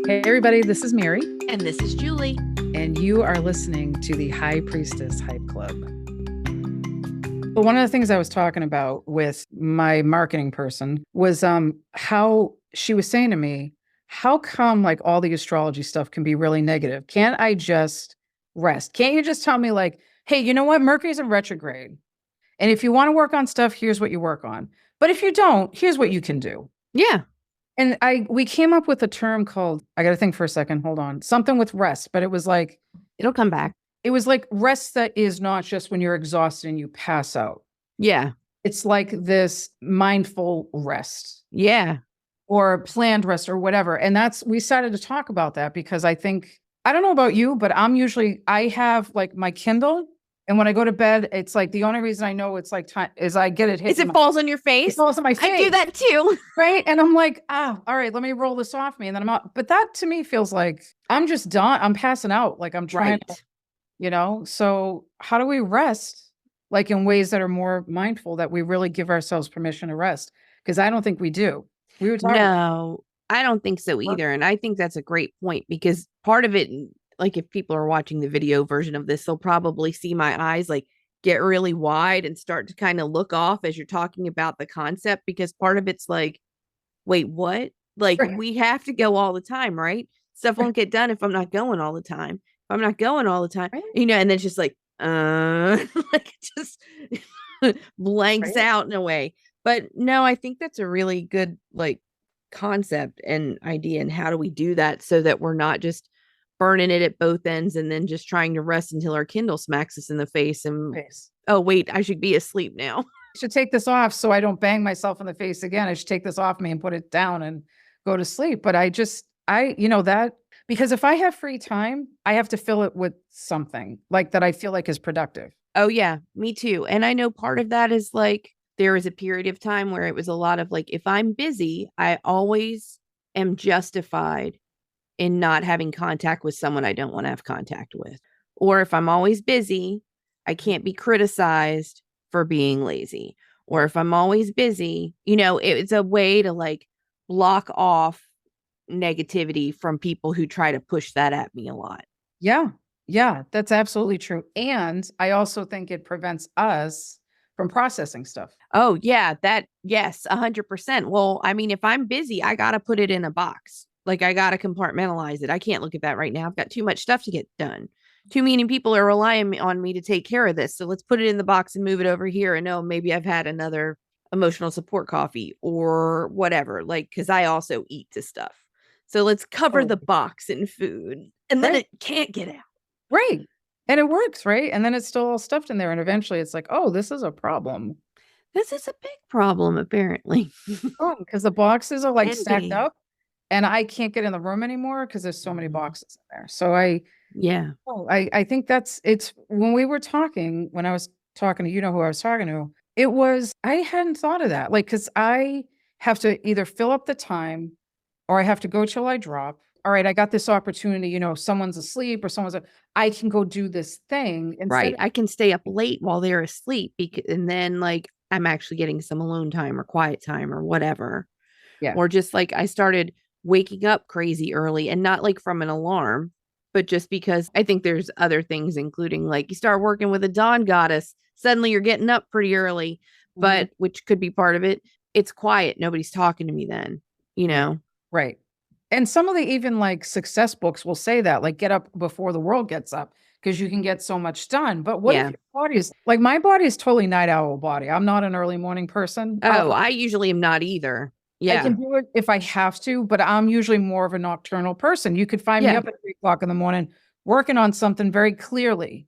Hey, everybody, this is Mary. And this is Julie. And you are listening to the High Priestess Hype Club. But one of the things I was talking about with my marketing person was how she was saying to me, how come like all the astrology stuff can be really negative? Can't I just rest? Can't you just tell me like, hey, you know what? Mercury's in retrograde. And if you want to work on stuff, here's what you work on. But if you don't, here's what you can do. Yeah. And we came up with a term called, I got to think for a second, hold on, something with rest, but it was like, It'll come back. it was like rest that is not just when you're exhausted and you pass out. Yeah. It's like this mindful rest Yeah. or planned rest or whatever. And we started to talk about that because I think, I don't know about you, but I have like my Kindle. And when I go to bed, it's like the only reason I know it's like time is I get it hit. It falls on your face. It falls on my face. I do that too. Right. And I'm like, all right, let me roll this off me. And then I'm out. But that to me feels like I'm just done. I'm passing out. Like I'm trying to, so how do we rest like in ways that are more mindful that we really give ourselves permission to rest? Because I don't think we do. We were talking. No, I don't think so either. And I think that's a great point because part of it, like if people are watching the video version of this, they'll probably see my eyes like get really wide and start to kind of look off as you're talking about the concept, because part of it's like, wait, what? Like we have to go all the time, right? Stuff won't get done if I'm not going all the time. If I'm not going all the time, and then it's just like, like it just blanks out in a way. But no, I think that's a really good like concept and idea. And how do we do that so that we're not just burning it at both ends and then just trying to rest until our Kindle smacks us in the face and oh wait, I should be asleep now. I should take this off so I don't bang myself in the face again. I should take this off me and put it down and go to sleep. But that because if I have free time, I have to fill it with something like that I feel like is productive. Oh yeah, me too. And I know part of that is like there was a period of time where it was a lot of like, if I'm busy, I always am justified in not having contact with someone I don't want to have contact with. Or if I'm always busy, I can't be criticized for being lazy. Or if I'm always busy, it's a way to like block off negativity from people who try to push that at me a lot. Yeah. Yeah, that's absolutely true. And I also think it prevents us from processing stuff. Oh, yeah, yes, 100%. Well, I mean, if I'm busy, I got to put it in a box. Like I got to compartmentalize it. I can't look at that right now. I've got too much stuff to get done. Too many people are relying on me to take care of this. So let's put it in the box and move it over here. And maybe I've had another emotional support coffee or whatever, like, because I also eat to stuff. So let's cover the box in food and then it can't get out. Right. And it works, right? And then it's still all stuffed in there. And eventually it's like, oh, this is a problem. This is a big problem, apparently. Because the boxes are like stacked up and I can't get in the room anymore because there's so many boxes in there. So I think it's when we were talking, when I was talking to, who I was talking to, I hadn't thought of that. Like, because I have to either fill up the time or I have to go till I drop. All right, I got this opportunity, someone's asleep or I can go do this thing. Right. I can stay up late while they're asleep and then like I'm actually getting some alone time or quiet time or whatever. Yeah. Or just like I started waking up crazy early and not like from an alarm, but just because I think there's other things, including like you start working with a dawn goddess, suddenly you're getting up pretty early, but which could be part of it. It's quiet. Nobody's talking to me then, Right. And some of the even like success books will say that, like get up before the world gets up because you can get so much done. But what if your body is like my body is totally night owl body. I'm not an early morning person. Oh, I usually am not either. Yeah. I can do it if I have to, but I'm usually more of a nocturnal person. You could find me up at 3:00 in the morning working on something very clearly,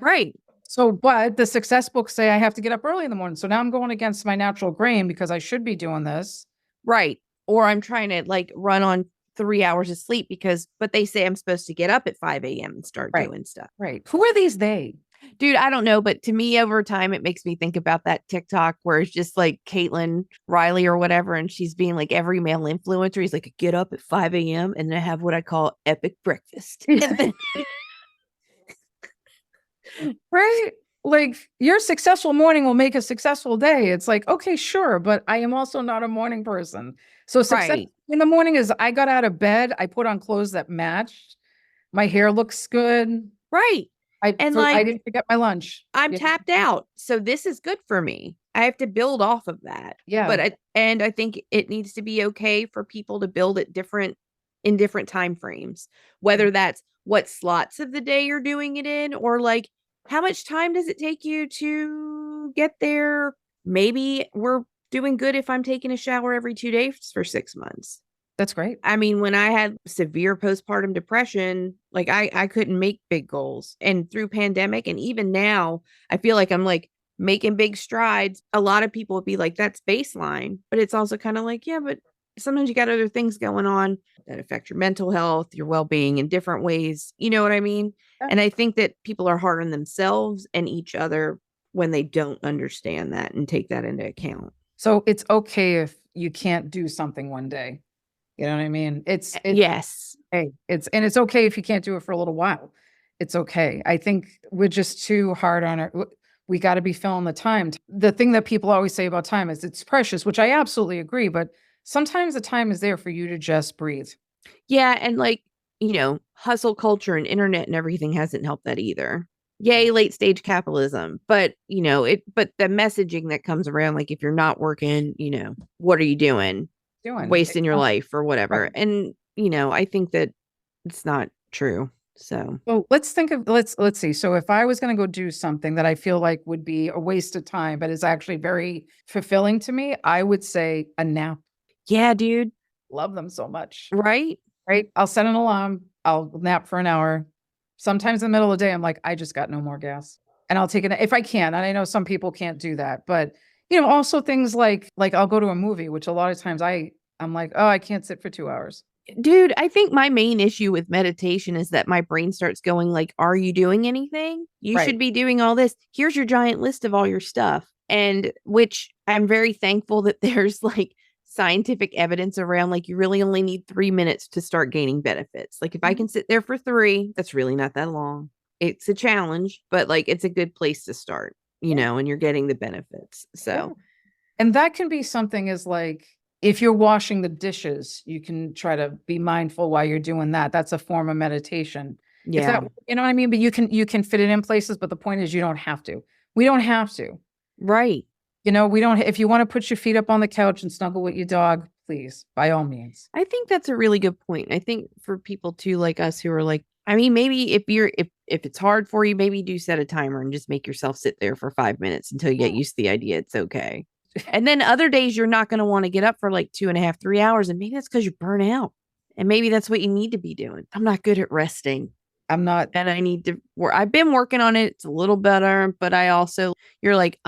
Right. So, but the success books say I have to get up early in the morning. So now I'm going against my natural grain because I should be doing this. Right. Or I'm trying to like run on 3 hours of sleep but they say I'm supposed to get up at 5 a.m. and start doing stuff. Right. Who are these they? Dude, I don't know. But to me, over time, it makes me think about that TikTok where it's just like Caitlin Riley or whatever. And she's being like every male influencer. He's like, get up at 5 a.m. and I have what I call epic breakfast. Right. like your successful morning will make a successful day. It's like, okay, sure, but I am also not a morning person. So success Right. in the morning is I got out of bed, I put on clothes that matched, my hair looks good. Right. And I like didn't forget my lunch. I'm Yeah. tapped out. So this is good for me. I have to build off of that. Yeah. And I think it needs to be okay for people to build it different in different time frames, whether that's what slots of the day you're doing it in, or like how much time does it take you to get there? Maybe we're doing good if I'm taking a shower every 2 days for 6 months. That's great. I mean, when I had severe postpartum depression, like I couldn't make big goals. And through pandemic and even now, I feel like I'm like making big strides. A lot of people would be like, that's baseline. But it's also kind of like, yeah, but sometimes you got other things going on that affect your mental health, your well-being in different ways. You know what I mean? Yeah. And I think that people are hard on themselves and each other when they don't understand that and take that into account. So it's okay if you can't do something one day. You know what I mean? It's Yes. hey, it's okay if you can't do it for a little while. It's okay. I think we're just too hard on it. We got to be filling the time. The thing that people always say about time is it's precious, which I absolutely agree, but sometimes the time is there for you to just breathe. Yeah, and like, hustle culture and internet and everything hasn't helped that either. Yay, late stage capitalism. But, but the messaging that comes around, like if you're not working, what are you doing? Doing Wasting your life or whatever. right. And, I think that it's not true. So, Well, let's see. So if I was going to go do something that I feel like would be a waste of time, but is actually very fulfilling to me, I would say a nap. yeah, dude. Love them so much. Right? Right? I'll set an alarm. I'll nap for an hour. Sometimes in the middle of the day, I'm like, I just got no more gas. And I'll take it if I can. And I know some people can't do that, but also things like I'll go to a movie, which a lot of times I'm like, oh, I can't sit for 2 hours. Dude, I think my main issue with meditation is that my brain starts going like, are you doing anything? You Right. should be doing all this. Here's your giant list of all your stuff. And which I'm very thankful that there's like scientific evidence around like you really only need 3 minutes to start gaining benefits. Like if I can sit there for three, that's really not that long. It's a challenge, but like it's a good place to start, Yeah. and you're getting the benefits. Yeah. So And that can be something as like if you're washing the dishes, you can try to be mindful while you're doing that. That's a form of meditation. If yeah, that, you know what I mean? But you can fit it in places, but the point is you don't have to. We don't have to. right. We don't if you want to put your feet up on the couch and snuggle with your dog, please, by all means. I think that's a really good point. I think for people too like us who are like, I mean, maybe if it's hard for you, maybe do set a timer and just make yourself sit there for 5 minutes until you get used to the idea it's okay. And then other days you're not going to want to get up for like 2.5, 3 hours. And maybe that's because you burn out. And maybe that's what you need to be doing. I'm not good at resting. I'm not. And I need to work. I've been working on it. It's a little better, but I also, you're like,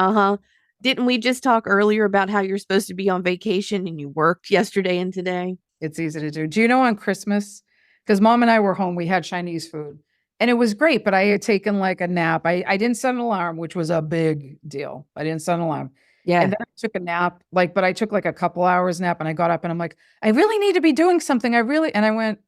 didn't we just talk earlier about how you're supposed to be on vacation and you worked yesterday and today? It's easy to do. Do you know on Christmas? Because mom and I were home, we had Chinese food and it was great, but I had taken like a nap. I didn't set an alarm, which was a big deal. I didn't set an alarm. Yeah. And then I took a nap, but I took like a couple hours nap and I got up and I'm like, I really need to be doing something. And I went,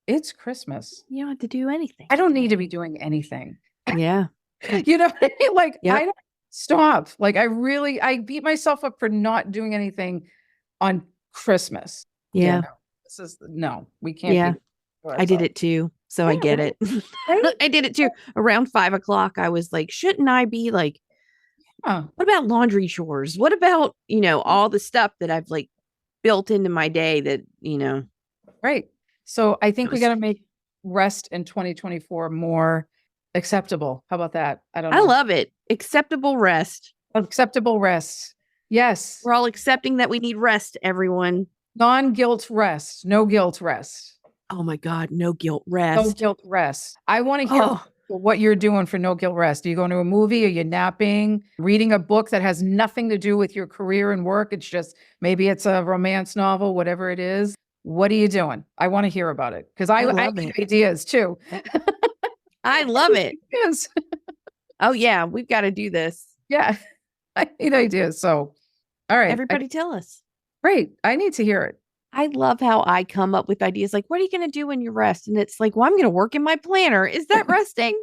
it's Christmas. You don't have to do anything. I don't need to be doing anything. Yeah. You know what I mean? Like, Yep. I don't stop. Like, I beat myself up for not doing anything on Christmas. Yeah. No, we can't. Yeah. Do I did it too. So I get right. it. Right? I did it too. Around 5 o'clock, I was like, shouldn't I be like, Huh. what about laundry chores? What about, all the stuff that I've like built into my day that, Right. So I think we was- got to make rest in 2024 more acceptable. How about that? I don't I know. love it. Acceptable rest. Acceptable rest. Yes. We're all accepting that we need rest, everyone. Non-guilt rest. No guilt rest. Oh my God. No guilt No rest. guilt rest. I want to hear Oh, what you're doing for no guilt rest. Are you going to a movie? Are you napping? Reading a book that has nothing to do with your career and work? It's just maybe it's a romance novel, whatever it is. What are you doing? I want to hear about it because I love need it. ideas too. I love it. Yes. Oh yeah. We've got to do this. Yeah. I need ideas. So, all right. Everybody tell us. Great. I need to hear it. I love how I come up with ideas like, what are you going to do when you rest? And it's like, well, I'm going to work in my planner. Is that resting?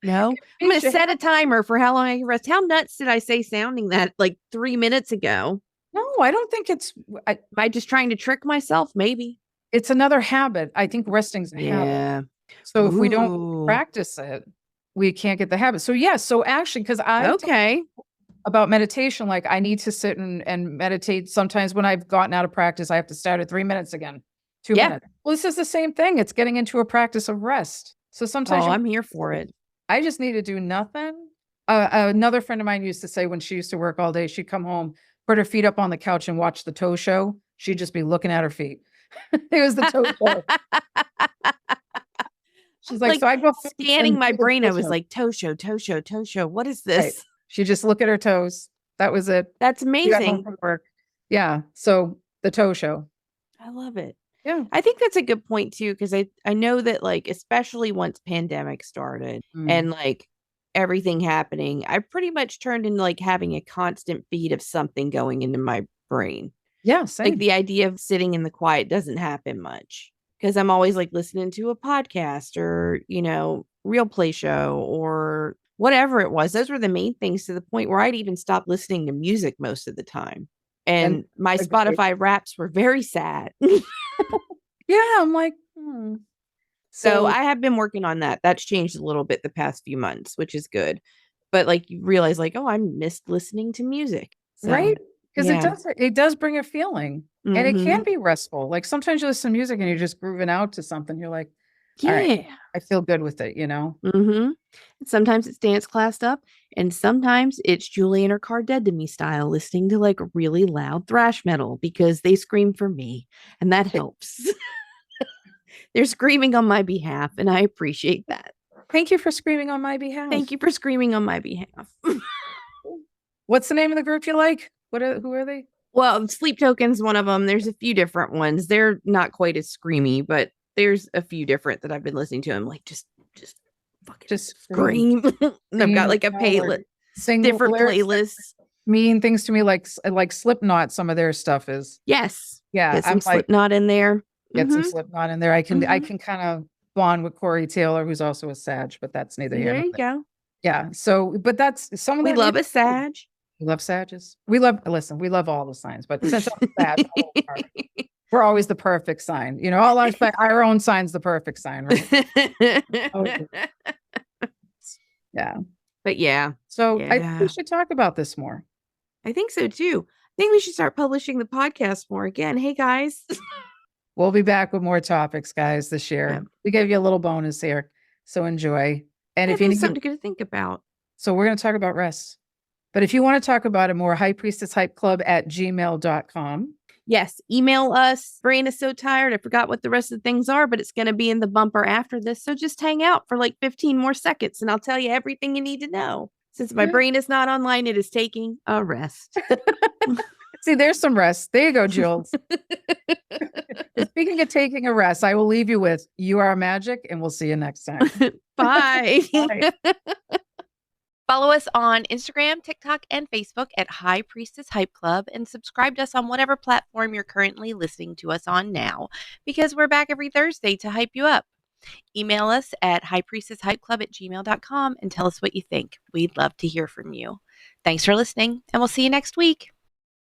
No, I'm going Makes to you set a happy. timer for how long I can rest. How nuts did I say sounding that like 3 minutes ago? No, I don't think Am I just trying to trick myself? Maybe. it's another habit. I think resting's a habit. Yeah. So if we don't Ooh. practice it, we can't get the habit. So yes, so actually, because I've talked Okay. about meditation, like I need to sit and meditate. Sometimes when I've gotten out of practice, I have to start at 3 minutes again, two Yeah. minutes. Well, this is the same thing. It's getting into a practice of rest. So sometimes Oh, you I'm here for it. I just need to do nothing. Another friend of mine used to say when she used to work all day, she'd come home, put her feet up on the couch and watch the toe show. She'd just be looking at her feet. It was the toe show. She's like, Like so I go home scanning and my do the brain. toe I was show. like, toe show, toe show, toe show. What is Right. this? She just look at her toes. That was it. That's She got home amazing. from work. Yeah. So the toe show. I love it. Yeah. I think that's a good point too, because I know that like especially once pandemic started Mm. and like everything happening, I pretty much turned into like having a constant feed of something going into my brain. Yeah. Like Same. the idea of sitting in the quiet doesn't happen much because I'm always like listening to a podcast or, real play show or whatever it was. Those were the main things to the point where I'd even stop listening to music most of the time. And And my agreed. Spotify wraps were very sad. Yeah. I'm like, So so I have been working on that. That's changed a little bit the past few months, which is good. But like you realize like, oh, I missed listening to music. So right? Because yeah. it does bring a feeling. And it Mm-hmm. can be restful. Like sometimes you listen to music and you're just grooving out to something. You're like, all right, Yeah. I feel good with it, you know? Mm-hmm. Sometimes it's dance classed up, and sometimes it's Julie and her car dead to me style, listening to like really loud thrash metal because they scream for me, and that helps. They're screaming on my behalf, and I appreciate that. Thank you for screaming on my behalf. Thank you for screaming on my behalf. What's the name of the group you like? Who are they? Well, Sleep Token's one of them. There's a few different ones. They're not quite as screamy, but there's a few different that I've been listening to. I'm like, just fucking Just scream. And I've got scream like a or playlist, sing different lyrics that playlists. mean things to me, like Slipknot. Some of their stuff is, Yes. yeah. Get some I'm like, Slipknot in there. get some Mm-hmm. Slipknot in there. I Mm-hmm. can kind of bond with Corey Taylor, who's also a Sag, but that's neither here There nor you there. go. Yeah. So, but that's some of We that love music. a Sag. We love Sages. Listen, we love all the signs, but since I'm a Sag, we're always the perfect sign. All our own sign's the perfect sign, right? Oh, yeah. But yeah. So I think we Yeah. should talk about this more. I think so too. I think we should start publishing the podcast more again. Hey guys. We'll be back with more topics, guys, this year. Yeah. We gave you a little bonus here. So enjoy. And if you need something to think about. So we're going to talk about rest. But if you want to talk about it more, High Priestess Hype Club at gmail.com. Yes, email us. Brain is so tired. I forgot what the rest of the things are, but it's going to be in the bumper after this. So just hang out for like 15 more seconds and I'll tell you everything you need to know. Since my brain is not online, it is taking a rest. See, there's some rest. There you go, Jules. Speaking of taking a rest, I will leave you with You Are Magic, and we'll see you next time. Bye. Bye. Follow us on Instagram, TikTok, and Facebook at High Priestess Hype Club and subscribe to us on whatever platform you're currently listening to us on now because we're back every Thursday to hype you up. Email us at highpriestesshypeclub@gmail.com and tell us what you think. We'd love to hear from you. Thanks for listening, and we'll see you next week.